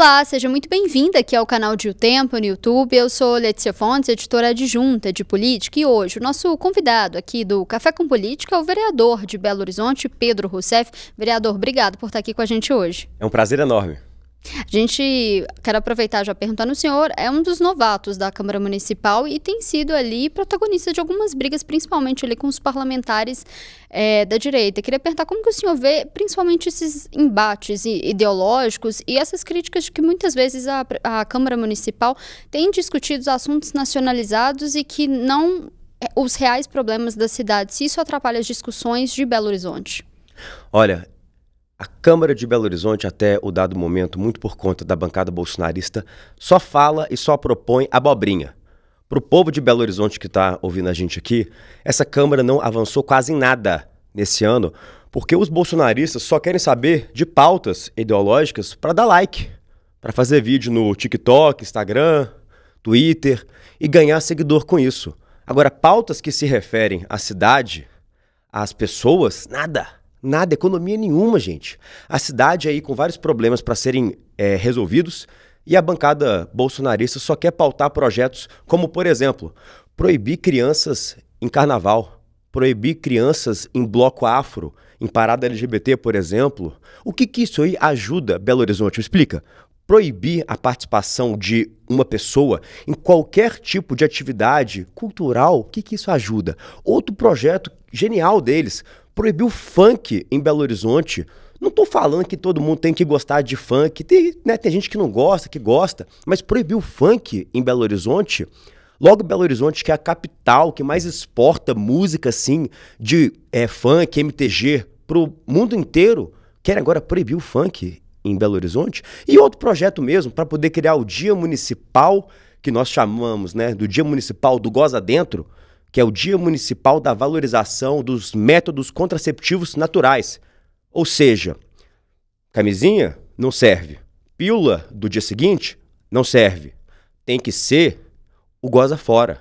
Olá, seja muito bem-vinda aqui ao canal de O Tempo no YouTube. Eu sou Letícia Fontes, editora adjunta de política, e hoje o nosso convidado aqui do Café com Política é o vereador de Belo Horizonte, Pedro Rousseff. Vereador, obrigado por estar aqui com a gente hoje. É um prazer enorme. A gente quer aproveitar já perguntando, o senhor é um dos novatos da Câmara Municipal e tem sido ali protagonista de algumas brigas, principalmente ali com os parlamentares da direita. Queria perguntar como que o senhor vê principalmente esses embates ideológicos e essas críticas de que muitas vezes a Câmara Municipal tem discutido os assuntos nacionalizados e que não os reais problemas da cidade, se isso atrapalha as discussões de Belo Horizonte. Olha, a Câmara de Belo Horizonte, até o dado momento, muito por conta da bancada bolsonarista, só fala e só propõe abobrinha. Para o povo de Belo Horizonte que está ouvindo a gente aqui, essa Câmara não avançou quase em nada nesse ano, porque os bolsonaristas só querem saber de pautas ideológicas para dar like, para fazer vídeo no TikTok, Instagram, Twitter e ganhar seguidor com isso. Agora, pautas que se referem à cidade, às pessoas, nada. Nada, economia nenhuma, gente. A cidade aí com vários problemas para serem resolvidos e a bancada bolsonarista só quer pautar projetos como, por exemplo, proibir crianças em carnaval, proibir crianças em bloco afro, em parada LGBT, por exemplo. O que isso aí ajuda Belo Horizonte? Me explica. Proibir a participação de uma pessoa em qualquer tipo de atividade cultural, o que isso ajuda? Outro projeto genial deles, proibir o funk em Belo Horizonte. Não estou falando que todo mundo tem que gostar de funk, tem gente que não gosta, que gosta, mas proibir o funk em Belo Horizonte, logo Belo Horizonte, que é a capital que mais exporta música assim, de funk, MTG, para o mundo inteiro, querem agora proibir o funk em Belo Horizonte. E outro projeto mesmo, para poder criar o Dia Municipal, que nós chamamos do Dia Municipal do Goza Dentro, que é o Dia Municipal da Valorização dos Métodos Contraceptivos Naturais. Ou seja, camisinha não serve, pílula do dia seguinte não serve. Tem que ser o goza fora,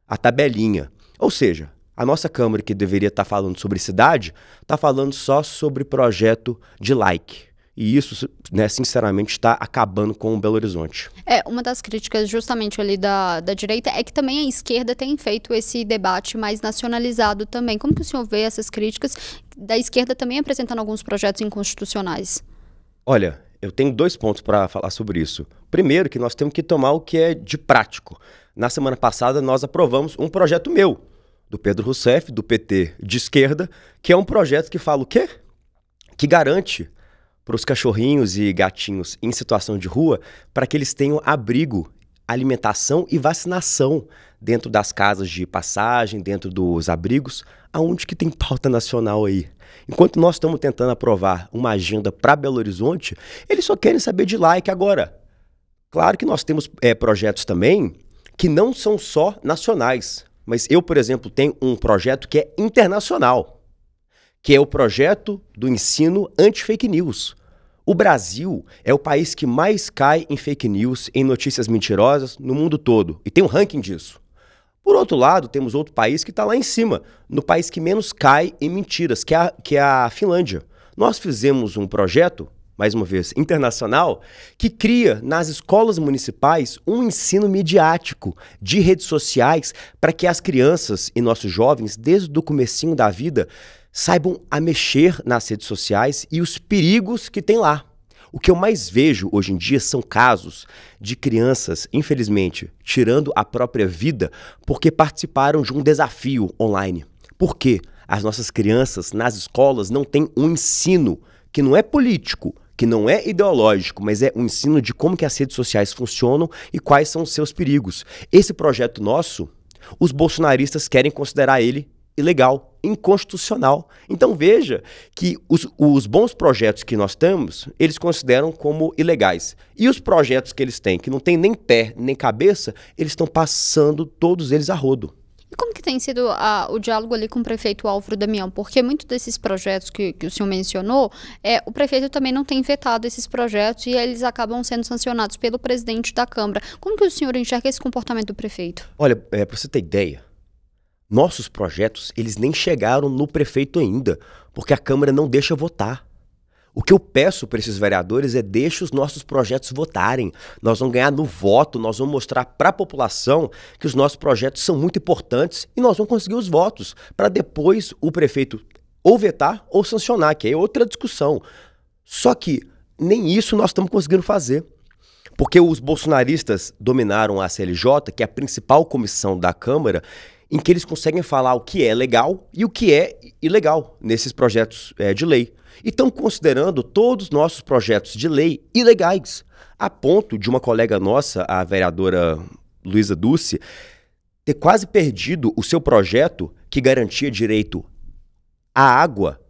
a tabelinha. Ou seja, a nossa Câmara, que deveria estar falando sobre cidade, está falando só sobre projeto de like. E isso, sinceramente, está acabando com o Belo Horizonte. Uma das críticas justamente ali da direita é que também a esquerda tem feito esse debate mais nacionalizado também. Como que o senhor vê essas críticas da esquerda também apresentando alguns projetos inconstitucionais? Olha, eu tenho 2 pontos para falar sobre isso. Primeiro, que nós temos que tomar o que é de prático. Na semana passada, nós aprovamos um projeto meu, do Pedro Rousseff, do PT de esquerda, que é um projeto que fala o quê? Que garante para os cachorrinhos e gatinhos em situação de rua, para que eles tenham abrigo, alimentação e vacinação dentro das casas de passagem, dentro dos abrigos, aonde que tem pauta nacional aí. Enquanto nós estamos tentando aprovar uma agenda para Belo Horizonte, eles só querem saber de like agora. Claro que nós temos projetos também que não são só nacionais, mas eu, por exemplo, tenho um projeto que é internacional, que é o projeto do ensino anti-fake news. O Brasil é o país que mais cai em fake news, em notícias mentirosas no mundo todo, e tem um ranking disso. Por outro lado, temos outro país que está lá em cima, no país que menos cai em mentiras, que é a Finlândia. Nós fizemos um projeto, mais uma vez, internacional, que cria nas escolas municipais um ensino midiático de redes sociais para que as crianças e nossos jovens, desde o comecinho da vida, saibam a mexer nas redes sociais e os perigos que tem lá. O que eu mais vejo hoje em dia são casos de crianças, infelizmente, tirando a própria vida porque participaram de um desafio online. Por quê? As nossas crianças nas escolas não têm um ensino que não é político, que não é ideológico, mas é um ensino de como que as redes sociais funcionam e quais são os seus perigos. Esse projeto nosso, os bolsonaristas querem considerar ele ilegal, inconstitucional. Então veja que os bons projetos que nós temos, eles consideram como ilegais. E os projetos que eles têm, que não tem nem pé nem cabeça, eles estão passando todos eles a rodo. E como que tem sido o diálogo ali com o prefeito Álvaro Damião? Porque muitos desses projetos que o senhor mencionou, o prefeito também não tem vetado esses projetos e eles acabam sendo sancionados pelo presidente da Câmara. Como que o senhor enxerga esse comportamento do prefeito? Olha, para você ter ideia, nossos projetos, eles nem chegaram no prefeito ainda, porque a Câmara não deixa votar. O que eu peço para esses vereadores é deixe os nossos projetos votarem. Nós vamos ganhar no voto, nós vamos mostrar para a população que os nossos projetos são muito importantes e nós vamos conseguir os votos para depois o prefeito ou vetar ou sancionar, que é outra discussão. Só que nem isso nós estamos conseguindo fazer. Porque os bolsonaristas dominaram a CLJ, que é a principal comissão da Câmara, em que eles conseguem falar o que é legal e o que é ilegal nesses projetos de lei. E estão considerando todos os nossos projetos de lei ilegais, a ponto de uma colega nossa, a vereadora Luísa Dulce, ter quase perdido o seu projeto que garantia direito à água,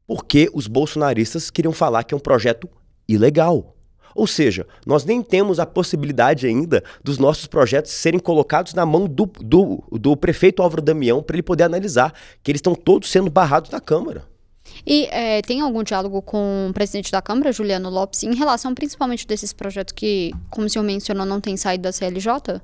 porque os bolsonaristas queriam falar que é um projeto ilegal. Ou seja, nós nem temos a possibilidade ainda dos nossos projetos serem colocados na mão do prefeito Álvaro Damião para ele poder analisar, que eles estão todos sendo barrados na Câmara. E tem algum diálogo com o presidente da Câmara, Juliano Lopes, em relação principalmente desses projetos que, como o senhor mencionou, não têm saído da CLJ?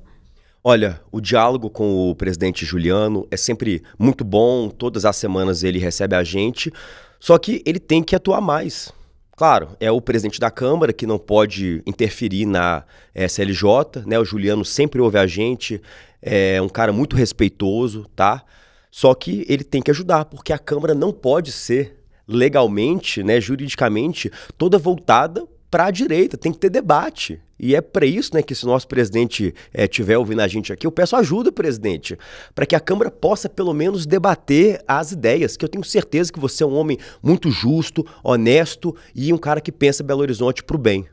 Olha, o diálogo com o presidente Juliano é sempre muito bom, todas as semanas ele recebe a gente, só que ele tem que atuar mais. Claro, é o presidente da Câmara que não pode interferir na CLJ, né? O Juliano sempre ouve a gente, é um cara muito respeitoso, tá? Só que ele tem que ajudar, porque a Câmara não pode ser legalmente, né, juridicamente, toda voltada para a direita, tem que ter debate. E é para isso, né, que se o nosso presidente estiver ouvindo a gente aqui, eu peço ajuda, presidente, para que a Câmara possa pelo menos debater as ideias, que eu tenho certeza que você é um homem muito justo, honesto e um cara que pensa Belo Horizonte para o bem.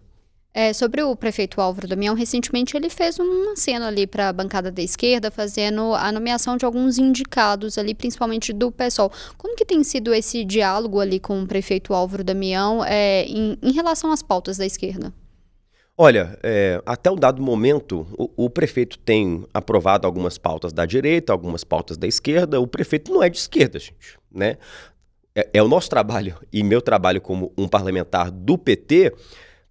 Sobre o prefeito Álvaro Damião, recentemente ele fez uma cena ali para a bancada da esquerda, fazendo a nomeação de alguns indicados ali, principalmente do PSOL. Como que tem sido esse diálogo ali com o prefeito Álvaro Damião em relação às pautas da esquerda? Olha, até um dado momento, o prefeito tem aprovado algumas pautas da direita, algumas pautas da esquerda. O prefeito não é de esquerda, gente, né? É o nosso trabalho e meu trabalho como um parlamentar do PT,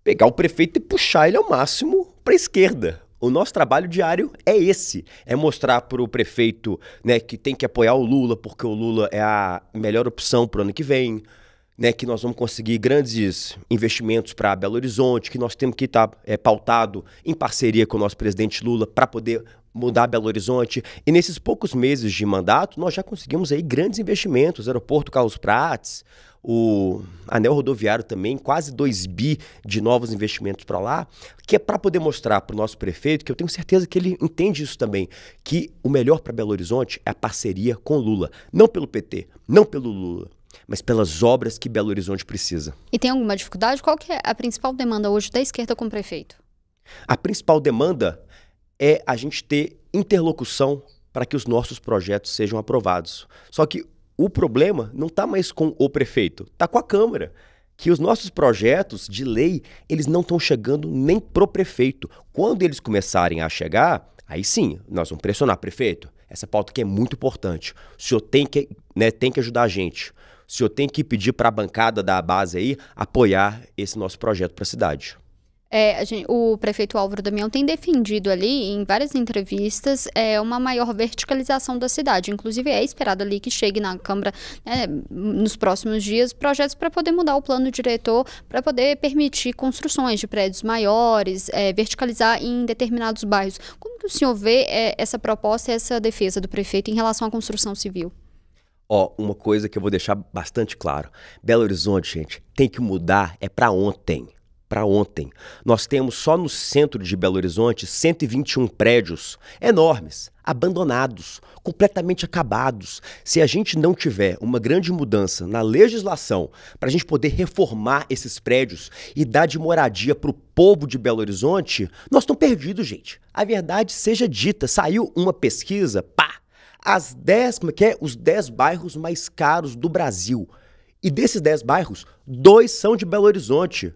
pegar o prefeito e puxar ele ao máximo para a esquerda. O nosso trabalho diário é esse, é mostrar para o prefeito, né, que tem que apoiar o Lula, porque o Lula é a melhor opção para o ano que vem, né, que nós vamos conseguir grandes investimentos para Belo Horizonte, que nós temos que estar pautado em parceria com o nosso presidente Lula para poder mudar Belo Horizonte. E nesses poucos meses de mandato, nós já conseguimos aí grandes investimentos, aeroporto Carlos Prates, o anel rodoviário também, quase 2 bi de novos investimentos para lá, que é para poder mostrar para o nosso prefeito, que eu tenho certeza que ele entende isso também, que o melhor para Belo Horizonte é a parceria com Lula. Não pelo PT, não pelo Lula, mas pelas obras que Belo Horizonte precisa. E tem alguma dificuldade? Qual que é a principal demanda hoje da esquerda com o prefeito? A principal demanda é a gente ter interlocução para que os nossos projetos sejam aprovados. Só que o problema não está mais com o prefeito, está com a Câmara. Que os nossos projetos de lei, eles não estão chegando nem pro prefeito. Quando eles começarem a chegar, aí sim, nós vamos pressionar, prefeito. Essa pauta aqui é muito importante. O senhor tem que ajudar a gente. O senhor tem que pedir para a bancada da base aí apoiar esse nosso projeto para a cidade. O prefeito Álvaro Damião tem defendido ali, em várias entrevistas, uma maior verticalização da cidade. Inclusive, é esperado ali que chegue na Câmara, né, nos próximos dias, projetos para poder mudar o plano diretor, para poder permitir construções de prédios maiores, verticalizar em determinados bairros. Como que o senhor vê essa proposta e essa defesa do prefeito em relação à construção civil? Uma coisa que eu vou deixar bastante claro. Belo Horizonte, gente, tem que mudar, é para ontem. Para ontem. Nós temos só no centro de Belo Horizonte 121 prédios enormes, abandonados, completamente acabados. Se a gente não tiver uma grande mudança na legislação para a gente poder reformar esses prédios e dar de moradia para o povo de Belo Horizonte, nós estamos perdidos, gente. A verdade seja dita, saiu uma pesquisa, os 10 bairros mais caros do Brasil. E desses 10 bairros, 2 são de Belo Horizonte.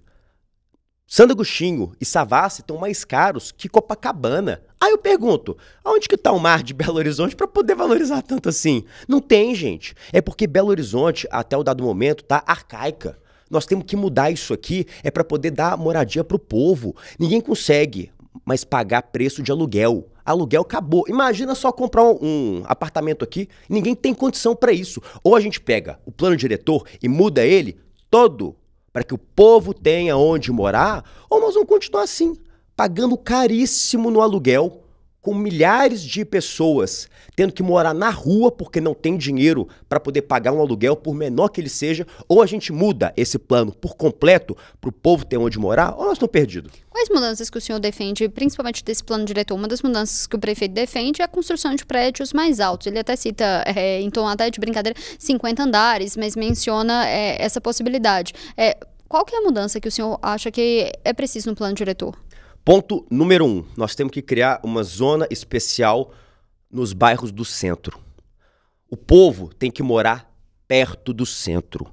Santo Agostinho e Savassi estão mais caros que Copacabana. Aí eu pergunto, aonde que está o mar de Belo Horizonte para poder valorizar tanto assim? Não tem, gente. É porque Belo Horizonte, até o dado momento, está arcaica. Nós temos que mudar isso aqui, para poder dar moradia para o povo. Ninguém consegue mais pagar preço de aluguel. Aluguel acabou. Imagina só comprar um apartamento aqui, ninguém tem condição para isso. Ou a gente pega o plano diretor e muda ele todo para que o povo tenha onde morar, ou nós vamos continuar assim, pagando caríssimo no aluguel, com milhares de pessoas tendo que morar na rua porque não tem dinheiro para poder pagar um aluguel, por menor que ele seja, ou a gente muda esse plano por completo para o povo ter onde morar, ou nós estamos perdidos. Quais mudanças que o senhor defende, principalmente desse plano diretor? Uma das mudanças que o prefeito defende é a construção de prédios mais altos. Ele até cita, em tom até de brincadeira, 50 andares, mas menciona essa possibilidade. Qual que é a mudança que o senhor acha que é preciso no plano diretor? Ponto número 1, nós temos que criar uma zona especial nos bairros do centro. O povo tem que morar perto do centro.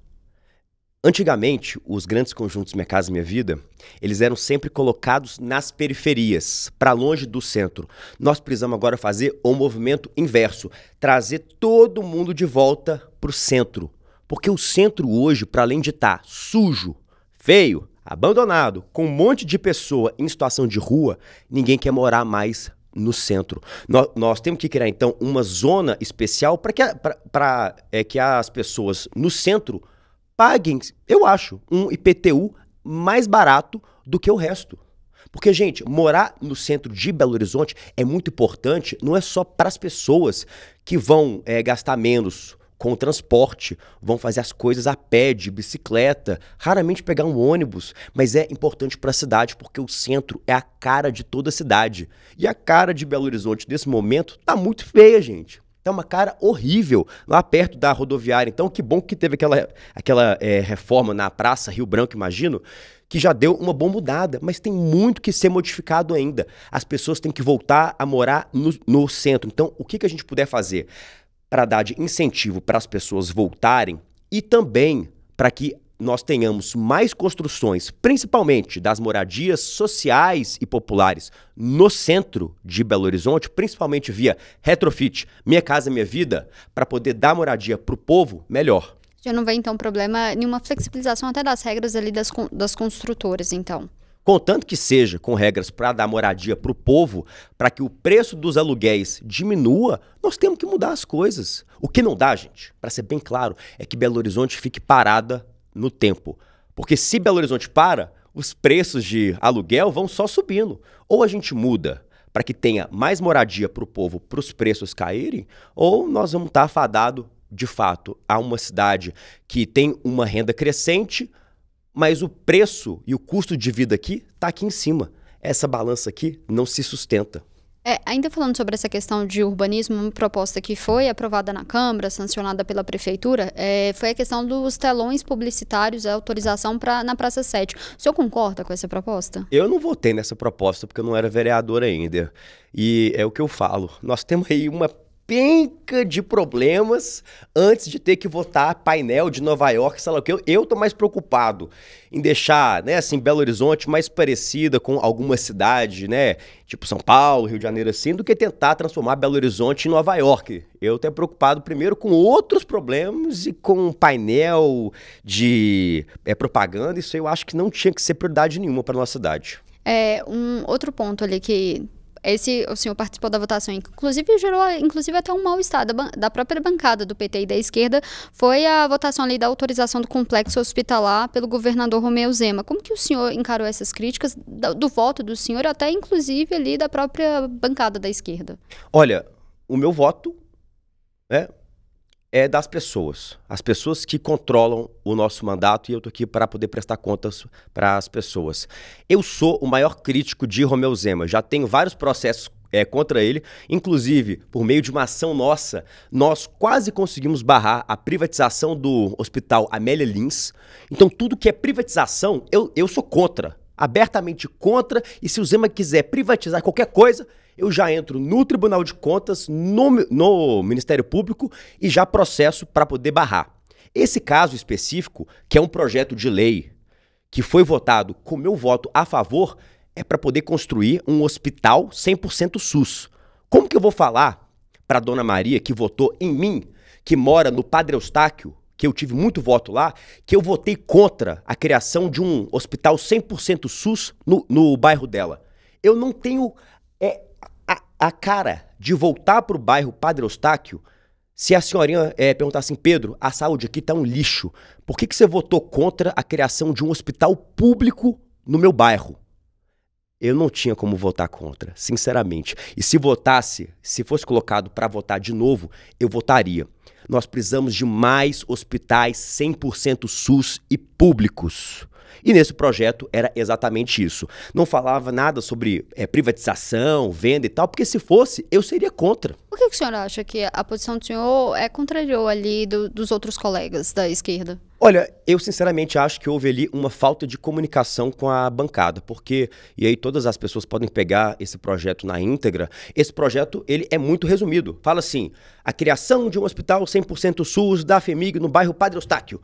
Antigamente, os grandes conjuntos Minha Casa Minha Vida, eles eram sempre colocados nas periferias, para longe do centro. Nós precisamos agora fazer o movimento inverso, trazer todo mundo de volta para o centro. Porque o centro hoje, para além de estar sujo, feio, abandonado, com um monte de pessoa em situação de rua, ninguém quer morar mais no centro. Nós temos que criar, então, uma zona especial para que as pessoas no centro paguem, eu acho, um IPTU mais barato do que o resto. Porque, gente, morar no centro de Belo Horizonte é muito importante, não é só para as pessoas que vão gastar menos com o transporte, vão fazer as coisas a pé, de bicicleta, raramente pegar um ônibus, mas é importante para a cidade porque o centro é a cara de toda a cidade. E a cara de Belo Horizonte nesse momento tá muito feia, gente. Tá uma cara horrível lá perto da rodoviária. Então, que bom que teve aquela reforma na Praça Rio Branco, imagino, que já deu uma boa mudada, mas tem muito que ser modificado ainda. As pessoas têm que voltar a morar no centro. Então, o que a gente puder fazer para dar de incentivo para as pessoas voltarem e também para que nós tenhamos mais construções, principalmente das moradias sociais e populares no centro de Belo Horizonte, principalmente via retrofit, Minha Casa Minha Vida, para poder dar moradia para o povo, melhor. Já não vem, então, problema nenhuma flexibilização até das regras ali das construtoras, então? Contanto que seja com regras para dar moradia para o povo, para que o preço dos aluguéis diminua, nós temos que mudar as coisas. O que não dá, gente, para ser bem claro, é que Belo Horizonte fique parada no tempo. Porque se Belo Horizonte para, os preços de aluguel vão só subindo. Ou a gente muda para que tenha mais moradia para o povo, para os preços caírem, ou nós vamos estar afadados, de fato, a uma cidade que tem uma renda crescente, mas o preço e o custo de vida aqui está aqui em cima. Essa balança aqui não se sustenta. Ainda falando sobre essa questão de urbanismo, uma proposta que foi aprovada na Câmara, sancionada pela Prefeitura, foi a questão dos telões publicitários, a autorização na Praça 7. O senhor concorda com essa proposta? Eu não votei nessa proposta porque eu não era vereador ainda. E é o que eu falo. Nós temos aí uma penca de problemas antes de ter que votar painel de Nova York, sei lá o que. Eu tô mais preocupado em deixar, né, assim, Belo Horizonte mais parecida com alguma cidade, né, tipo São Paulo, Rio de Janeiro, assim, do que tentar transformar Belo Horizonte em Nova York. Eu tô preocupado primeiro com outros problemas e com painel de propaganda. Isso eu acho que não tinha que ser prioridade nenhuma para nossa cidade. Um outro ponto ali que o senhor participou da votação, inclusive gerou até um mal-estar da própria bancada do PT e da esquerda, foi a votação ali da autorização do complexo hospitalar pelo governador Romeu Zema. Como que o senhor encarou essas críticas do voto do senhor, até inclusive ali da própria bancada da esquerda? Olha, o meu voto é das pessoas. As pessoas que controlam o nosso mandato, e eu tô aqui para poder prestar contas para as pessoas. Eu sou o maior crítico de Romeu Zema. Já tenho vários processos contra ele, inclusive por meio de uma ação nossa, nós quase conseguimos barrar a privatização do Hospital Amélia Lins. Então tudo que é privatização, eu sou contra, abertamente contra, e se o Zema quiser privatizar qualquer coisa, eu já entro no Tribunal de Contas, no Ministério Público e já processo para poder barrar. Esse caso específico, que é um projeto de lei que foi votado com meu voto a favor, é para poder construir um hospital 100% SUS. Como que eu vou falar para a dona Maria, que votou em mim, que mora no Padre Eustáquio, que eu tive muito voto lá, que eu votei contra a criação de um hospital 100% SUS no bairro dela? Eu não tenho a cara de voltar para o bairro Padre Eustáquio Se a senhorinha perguntar assim, Pedro, a saúde aqui tá um lixo, por que você votou contra a criação de um hospital público no meu bairro? Eu não tinha como votar contra, sinceramente. E se votasse, se fosse colocado para votar de novo, eu votaria. Nós precisamos de mais hospitais 100% SUS e públicos. E nesse projeto era exatamente isso. Não falava nada sobre privatização, venda e tal, porque se fosse, eu seria contra. Por que o senhor acha que a posição do senhor contrariou ali dos outros colegas da esquerda? Olha, eu sinceramente acho que houve ali uma falta de comunicação com a bancada, porque, e aí todas as pessoas podem pegar esse projeto na íntegra, esse projeto ele é muito resumido. Fala assim, a criação de um hospital 100% SUS da FHEMIG no bairro Padre Eustáquio.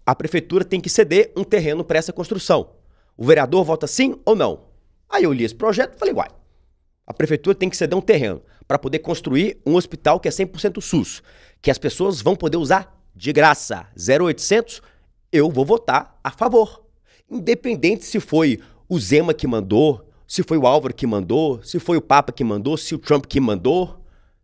A prefeitura tem que ceder um terreno para essa construção. O vereador vota sim ou não? Aí eu li esse projeto e falei, uai, a prefeitura tem que ceder um terreno para poder construir um hospital que é 100% SUS, que as pessoas vão poder usar de graça, 0800, eu vou votar a favor. Independente se foi o Zema que mandou, se foi o Álvaro que mandou, se foi o Papa que mandou, se o Trump que mandou.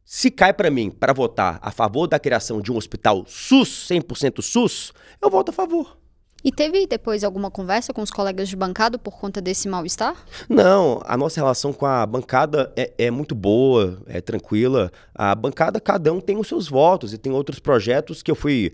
Se cai para mim para votar a favor da criação de um hospital SUS, 100% SUS, eu voto a favor. E teve depois alguma conversa com os colegas de bancada por conta desse mal-estar? Não, a nossa relação com a bancada é muito boa, é tranquila. A bancada, cada um tem os seus votos e tem outros projetos que eu fui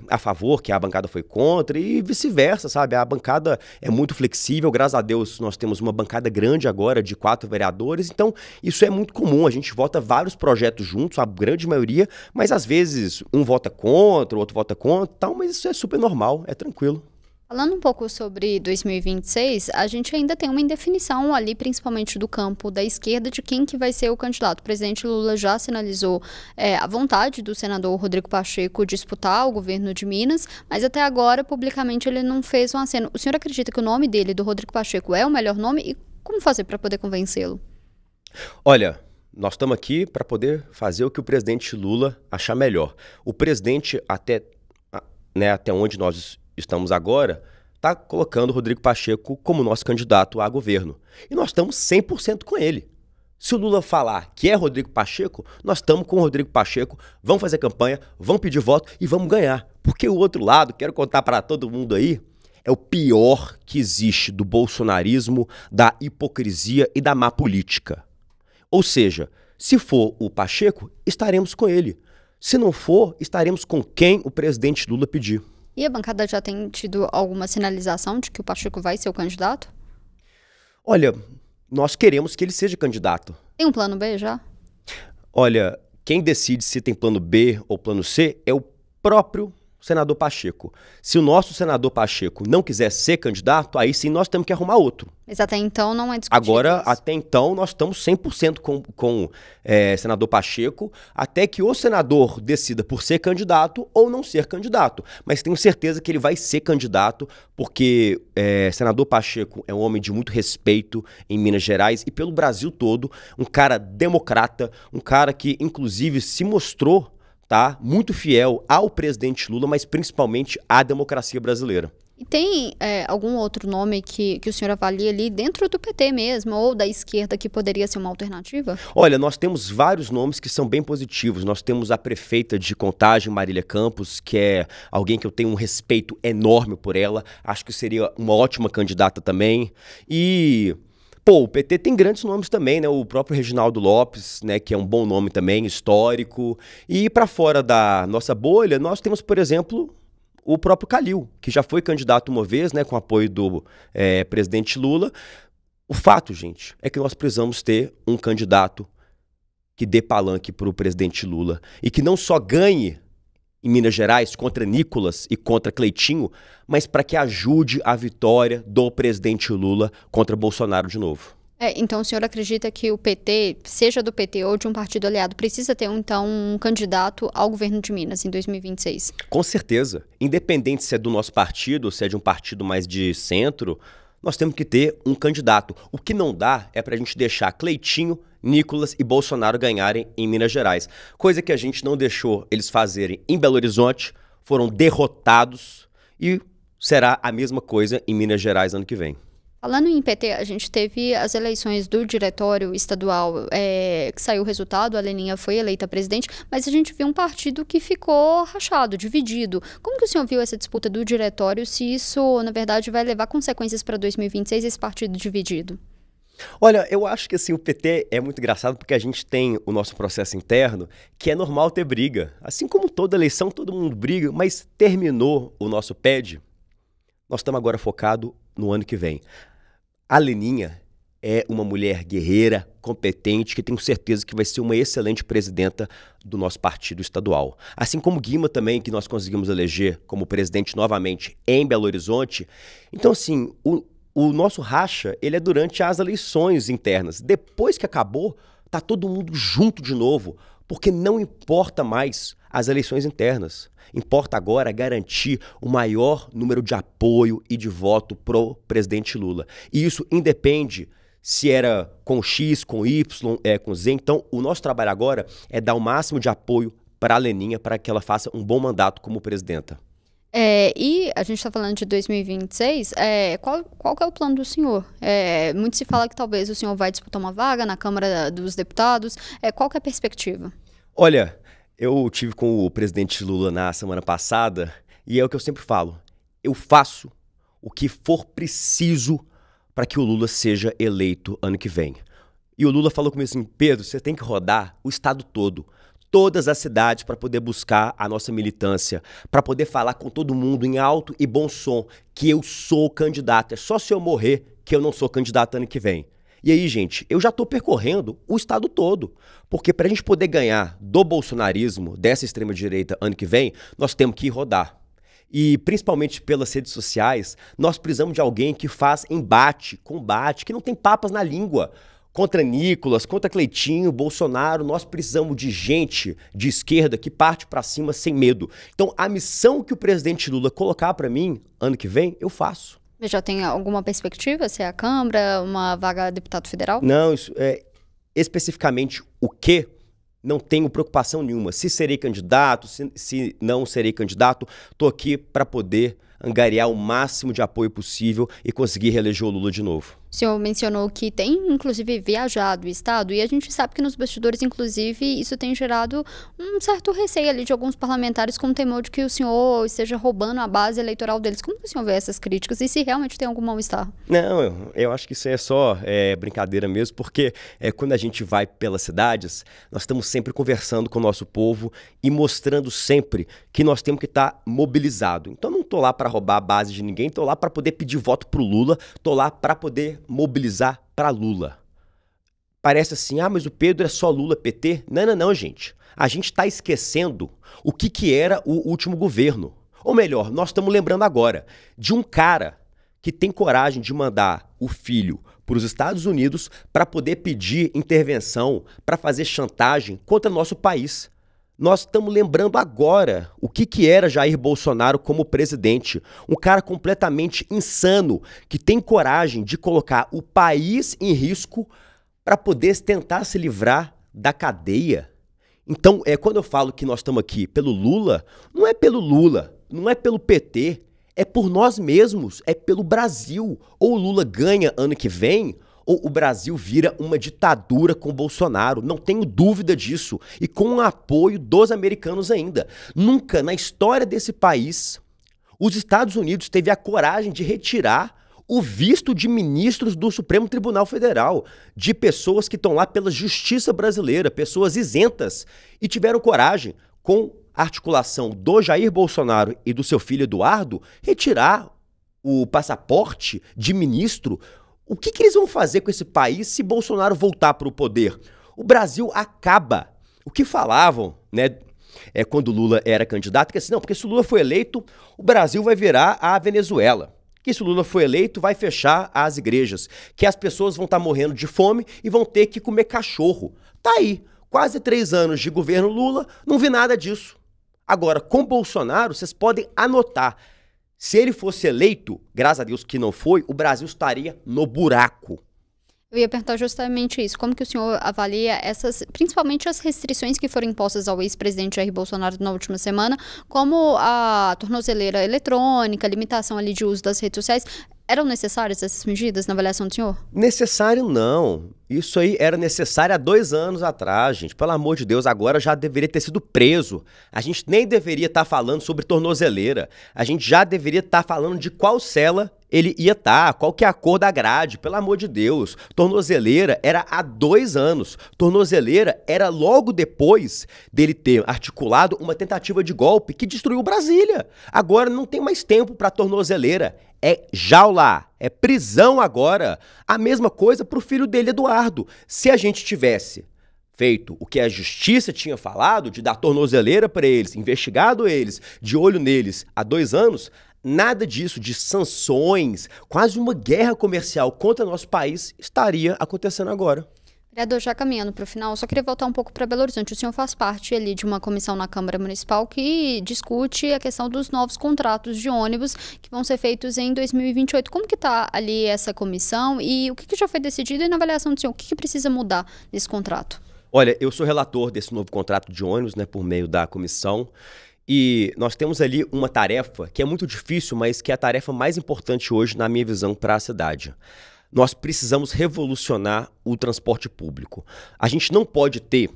a favor, que a bancada foi contra e vice-versa, sabe? A bancada é muito flexível, graças a Deus nós temos uma bancada grande agora de 4 vereadores, então isso é muito comum, a gente vota vários projetos juntos, a grande maioria, mas às vezes um vota contra, o outro vota contra, tal, mas isso é super normal, é tranquilo. Falando um pouco sobre 2026, a gente ainda tem uma indefinição ali, principalmente do campo da esquerda, de quem que vai ser o candidato. O presidente Lula já sinalizou a vontade do senador Rodrigo Pacheco disputar o governo de Minas, mas até agora, publicamente, ele não fez um aceno. O senhor acredita que o nome dele, do Rodrigo Pacheco, é o melhor nome? E como fazer para poder convencê-lo? Olha, nós estamos aqui para poder fazer o que o presidente Lula achar melhor. O presidente, até onde nós estamos agora, está colocando o Rodrigo Pacheco como nosso candidato a governo. E nós estamos 100% com ele. Se o Lula falar que é Rodrigo Pacheco, nós estamos com o Rodrigo Pacheco, vamos fazer campanha, vamos pedir voto e vamos ganhar. Porque o outro lado, quero contar para todo mundo aí, é o pior que existe do bolsonarismo, da hipocrisia e da má política. Ou seja, se for o Pacheco, estaremos com ele. Se não for, estaremos com quem o presidente Lula pedir. E a bancada já tem tido alguma sinalização de que o Pacheco vai ser o candidato? Olha, nós queremos que ele seja candidato. Tem um plano B já? Olha, quem decide se tem plano B ou plano C é o próprio senador Pacheco. Se o nosso senador Pacheco não quiser ser candidato, aí sim nós temos que arrumar outro. Mas até então não é discutido Agora, isso. até então, nós estamos 100% com senador Pacheco, até que o senador decida por ser candidato ou não ser candidato. Mas tenho certeza que ele vai ser candidato, porque senador Pacheco é um homem de muito respeito em Minas Gerais e pelo Brasil todo, um cara democrata, um cara que, inclusive, se mostrou muito fiel ao presidente Lula, mas principalmente à democracia brasileira. E tem algum outro nome que o senhor avalia ali dentro do PT mesmo, ou da esquerda, que poderia ser uma alternativa? Olha, nós temos vários nomes que são bem positivos. Nós temos a prefeita de Contagem, Marília Campos, que é alguém que eu tenho um respeito enorme por ela. Acho que seria uma ótima candidata também. E o PT tem grandes nomes também, né? O próprio Reginaldo Lopes, né? Que é um bom nome também, histórico. E para fora da nossa bolha, nós temos, por exemplo, o próprio Calil, que já foi candidato uma vez, né? Com apoio do presidente Lula. O fato, gente, é que nós precisamos ter um candidato que dê palanque para o presidente Lula e que não só ganhe em Minas Gerais contra Nicolas e contra Cleitinho, mas para que ajude a vitória do presidente Lula contra Bolsonaro de novo. Então o senhor acredita que o PT, seja do PT ou de um partido aliado, precisa ter então um candidato ao governo de Minas em 2026? Com certeza. Independente se é do nosso partido ou se é de um partido mais de centro, nós temos que ter um candidato. O que não dá é para a gente deixar Cleitinho, Nicolas e Bolsonaro ganharem em Minas Gerais. Coisa que a gente não deixou eles fazerem em Belo Horizonte, foram derrotados e será a mesma coisa em Minas Gerais ano que vem. Falando em PT, a gente teve as eleições do diretório estadual, que saiu o resultado, a Leninha foi eleita presidente, mas a gente viu um partido que ficou rachado, dividido. Como que o senhor viu essa disputa do diretório, se isso, na verdade, vai levar consequências para 2026, esse partido dividido? Olha, eu acho que assim, o PT é muito engraçado porque a gente tem o nosso processo interno, que é normal ter briga. Assim como toda eleição, todo mundo briga, mas terminou o nosso PED, nós estamos agora focados no ano que vem. A Leninha é uma mulher guerreira, competente, que tenho certeza que vai ser uma excelente presidenta do nosso partido estadual. Assim como Guima também, que nós conseguimos eleger como presidente novamente em Belo Horizonte. Então, assim, o nosso racha, ele é durante as eleições internas. Depois que acabou, tá todo mundo junto de novo, porque não importa mais as eleições internas. Importa agora garantir o maior número de apoio e de voto pro presidente Lula. E isso independe se era com X, com Y, com Z. Então, o nosso trabalho agora é dar o máximo de apoio para a Leninha, para que ela faça um bom mandato como presidenta. E a gente está falando de 2026, qual que é o plano do senhor? Muito se fala que talvez o senhor vai disputar uma vaga na Câmara dos Deputados. Qual que é a perspectiva? Olha, eu tive com o presidente Lula na semana passada e é o que eu sempre falo. Eu faço o que for preciso para que o Lula seja eleito ano que vem. E o Lula falou comigo assim, Pedro, você tem que rodar o estado todo. Todas as cidades para poder buscar a nossa militância, para poder falar com todo mundo em alto e bom som que eu sou candidato. É só se eu morrer que eu não sou candidato ano que vem. E aí, gente, eu já estou percorrendo o estado todo, porque para a gente poder ganhar do bolsonarismo, dessa extrema-direita ano que vem, nós temos que ir rodar. E principalmente pelas redes sociais, nós precisamos de alguém que faz embate, combate, que não tem papas na língua. Contra Nicolas, contra Cleitinho, Bolsonaro, nós precisamos de gente de esquerda que parte para cima sem medo. Então, a missão que o presidente Lula colocar para mim, ano que vem, eu faço. Já tem alguma perspectiva? Se é a Câmara, uma vaga a deputado federal? Não, isso especificamente o que, não tenho preocupação nenhuma. Se serei candidato, se não serei candidato, estou aqui para poder angariar o máximo de apoio possível e conseguir reeleger o Lula de novo. O senhor mencionou que tem, inclusive, viajado o estado, e a gente sabe que nos bastidores, inclusive, isso tem gerado um certo receio ali de alguns parlamentares com o temor de que o senhor esteja roubando a base eleitoral deles. Como que o senhor vê essas críticas e se realmente tem algum mal-estar? Não, eu acho que isso é só brincadeira mesmo, porque quando a gente vai pelas cidades, nós estamos sempre conversando com o nosso povo e mostrando sempre que nós temos que estar mobilizados. Então, não estou lá para roubar a base de ninguém, estou lá para poder pedir voto para o Lula, estou lá para poder mobilizar para Lula. Parece assim, mas o Pedro é só Lula, PT? Não, gente. A gente está esquecendo o que era o último governo. Ou melhor, nós estamos lembrando agora de um cara que tem coragem de mandar o filho para os Estados Unidos para poder pedir intervenção, para fazer chantagem contra nosso país. Nós estamos lembrando agora o que era Jair Bolsonaro como presidente. Um cara completamente insano, que tem coragem de colocar o país em risco para poder tentar se livrar da cadeia. Então, quando eu falo que nós estamos aqui pelo Lula, não é pelo Lula, não é pelo PT, é por nós mesmos, é pelo Brasil. Ou o Lula ganha ano que vem, ou o Brasil vira uma ditadura com Bolsonaro, não tenho dúvida disso, e com o apoio dos americanos ainda. Nunca na história desse país, os Estados Unidos teve a coragem de retirar o visto de ministros do Supremo Tribunal Federal, de pessoas que estão lá pela justiça brasileira, pessoas isentas, e tiveram coragem, com a articulação do Jair Bolsonaro e do seu filho Eduardo, retirar o passaporte de ministro. O que eles vão fazer com esse país se Bolsonaro voltar para o poder? O Brasil acaba. O que falavam, né, quando Lula era candidato, que assim, não, porque se o Lula for eleito, o Brasil vai virar a Venezuela. Que se o Lula for eleito, vai fechar as igrejas. Que as pessoas vão estar morrendo de fome e vão ter que comer cachorro. Tá aí, quase 3 anos de governo Lula, não vi nada disso. Agora, com Bolsonaro, vocês podem anotar. Se ele fosse eleito, graças a Deus que não foi, o Brasil estaria no buraco. Eu ia perguntar justamente isso. Como que o senhor avalia principalmente as restrições que foram impostas ao ex-presidente Jair Bolsonaro na última semana, como a tornozeleira eletrônica, a limitação ali de uso das redes sociais? Eram necessárias essas medidas na avaliação do senhor? Necessário não. Isso aí era necessário há 2 anos atrás, gente. Pelo amor de Deus, agora já deveria ter sido preso. A gente nem deveria estar falando sobre tornozeleira. A gente já deveria estar falando de qual cela ele ia estar, qual que é a cor da grade. Pelo amor de Deus. Tornozeleira era há 2 anos. Tornozeleira era logo depois dele ter articulado uma tentativa de golpe que destruiu Brasília. Agora não tem mais tempo para tornozeleira. É jaula, é prisão agora. A mesma coisa pro filho dele, Eduardo. Se a gente tivesse feito o que a justiça tinha falado, de dar tornozeleira para eles, investigado eles, de olho neles há 2 anos, nada disso, de sanções, quase uma guerra comercial contra nosso país, estaria acontecendo agora. Vereador, já caminhando para o final, só queria voltar um pouco para Belo Horizonte. O senhor faz parte ali de uma comissão na Câmara Municipal que discute a questão dos novos contratos de ônibus que vão ser feitos em 2028. Como que está ali essa comissão e o que já foi decidido e na avaliação do senhor, o que precisa mudar nesse contrato? Olha, eu sou relator desse novo contrato de ônibus, né, por meio da comissão. E nós temos ali uma tarefa que é muito difícil, mas que é a tarefa mais importante hoje, na minha visão, para a cidade. Nós precisamos revolucionar o transporte público. A gente não pode ter,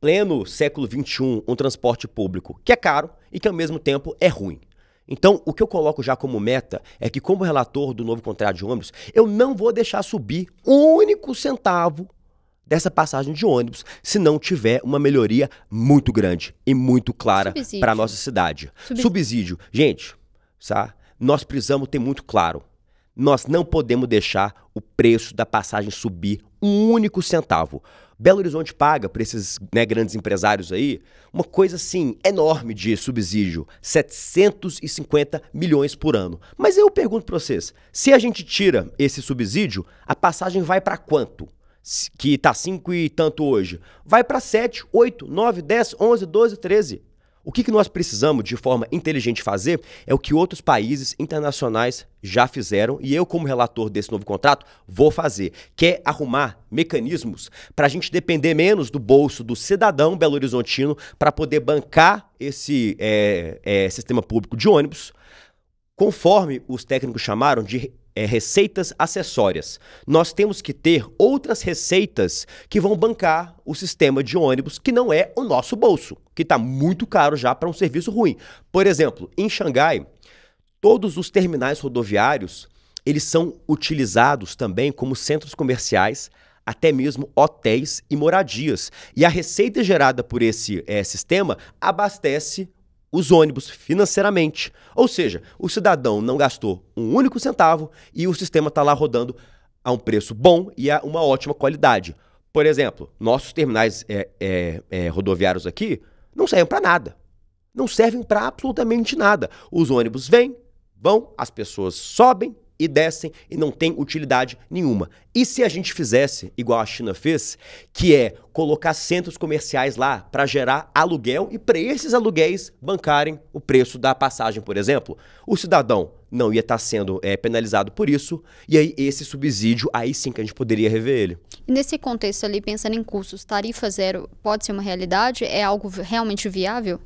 pleno século XXI, um transporte público que é caro e que ao mesmo tempo é ruim. Então, o que eu coloco já como meta é que, como relator do novo contrato de ônibus, eu não vou deixar subir um único centavo dessa passagem de ônibus se não tiver uma melhoria muito grande e muito clara para a nossa cidade. Subsídio. Gente, sabe? Nós precisamos ter muito claro. Nós não podemos deixar o preço da passagem subir um único centavo. Belo Horizonte paga para esses grandes empresários aí uma coisa assim enorme de subsídio, 750 milhões por ano. Mas eu pergunto para vocês, se a gente tira esse subsídio, a passagem vai para quanto? Que tá 5 e tanto hoje. Vai para 7, 8, 9, 10, 11, 12, 13. O que nós precisamos de forma inteligente fazer é o que outros países internacionais já fizeram e eu, como relator desse novo contrato, vou fazer, que é arrumar mecanismos para a gente depender menos do bolso do cidadão belo-horizontino para poder bancar esse sistema público de ônibus, conforme os técnicos chamaram de receitas acessórias. Nós temos que ter outras receitas que vão bancar o sistema de ônibus, que não é o nosso bolso, que está muito caro já para um serviço ruim. Por exemplo, em Xangai, todos os terminais rodoviários, eles são utilizados também como centros comerciais, até mesmo hotéis e moradias. E a receita gerada por esse sistema abastece os ônibus financeiramente. Ou seja, o cidadão não gastou um único centavo e o sistema está lá rodando a um preço bom e a uma ótima qualidade. Por exemplo, nossos terminais rodoviários aqui não servem para nada. Não servem para absolutamente nada. Os ônibus vêm, vão, as pessoas sobem e descem e não tem utilidade nenhuma. E se a gente fizesse igual a China fez, que é colocar centros comerciais lá para gerar aluguel e para esses aluguéis bancarem o preço da passagem, por exemplo, o cidadão não ia estar sendo penalizado por isso e aí esse subsídio, aí sim que a gente poderia rever ele. E nesse contexto ali, pensando em custos, tarifa zero pode ser uma realidade? É algo realmente viável?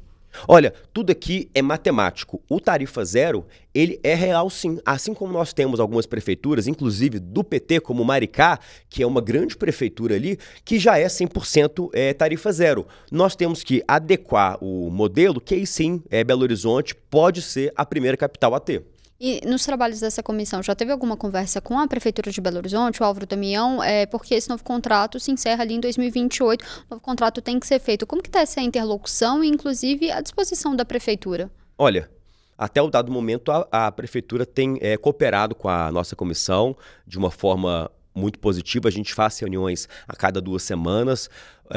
Olha, tudo aqui é matemático. O tarifa zero, ele é real sim. Assim como nós temos algumas prefeituras, inclusive do PT, como Maricá, que é uma grande prefeitura ali, que já é 100% tarifa zero. Nós temos que adequar o modelo, que aí sim, Belo Horizonte pode ser a primeira capital a ter. E nos trabalhos dessa comissão, já teve alguma conversa com a Prefeitura de Belo Horizonte, o Álvaro Damião, porque esse novo contrato se encerra ali em 2028, o novo contrato tem que ser feito. Como que está essa interlocução e, inclusive, a disposição da Prefeitura? Olha, até o dado momento, a Prefeitura tem cooperado com a nossa comissão de uma forma muito positiva. A gente faz reuniões a cada 2 semanas,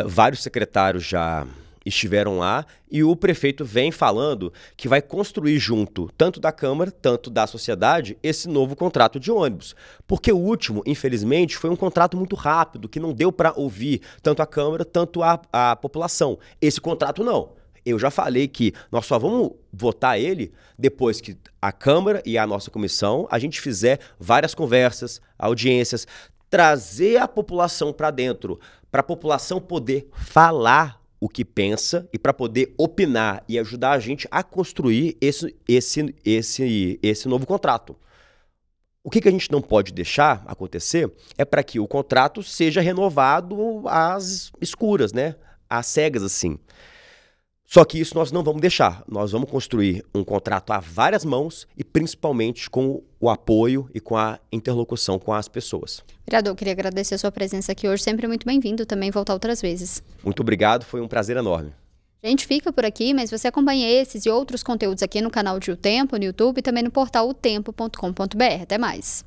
vários secretários já estiveram lá e o prefeito vem falando que vai construir junto, tanto da Câmara, tanto da sociedade, esse novo contrato de ônibus. Porque o último, infelizmente, foi um contrato muito rápido, que não deu para ouvir tanto a Câmara, tanto a população. Esse contrato não. Eu já falei que nós só vamos votar ele depois que a Câmara e a nossa comissão, a gente fizer várias conversas, audiências, trazer a população para dentro, para a população poder falar o que pensa e para poder opinar e ajudar a gente a construir esse novo contrato. O que a gente não pode deixar acontecer é para que o contrato seja renovado às escuras, né? Às cegas, assim. Só que isso nós não vamos deixar. Nós vamos construir um contrato a várias mãos e principalmente com o apoio e com a interlocução com as pessoas. Vereador, queria agradecer a sua presença aqui hoje, sempre muito bem-vindo, também voltar outras vezes. Muito obrigado, foi um prazer enorme. A gente fica por aqui, mas você acompanha esses e outros conteúdos aqui no canal de O Tempo, no YouTube e também no portal otempo.com.br. Até mais!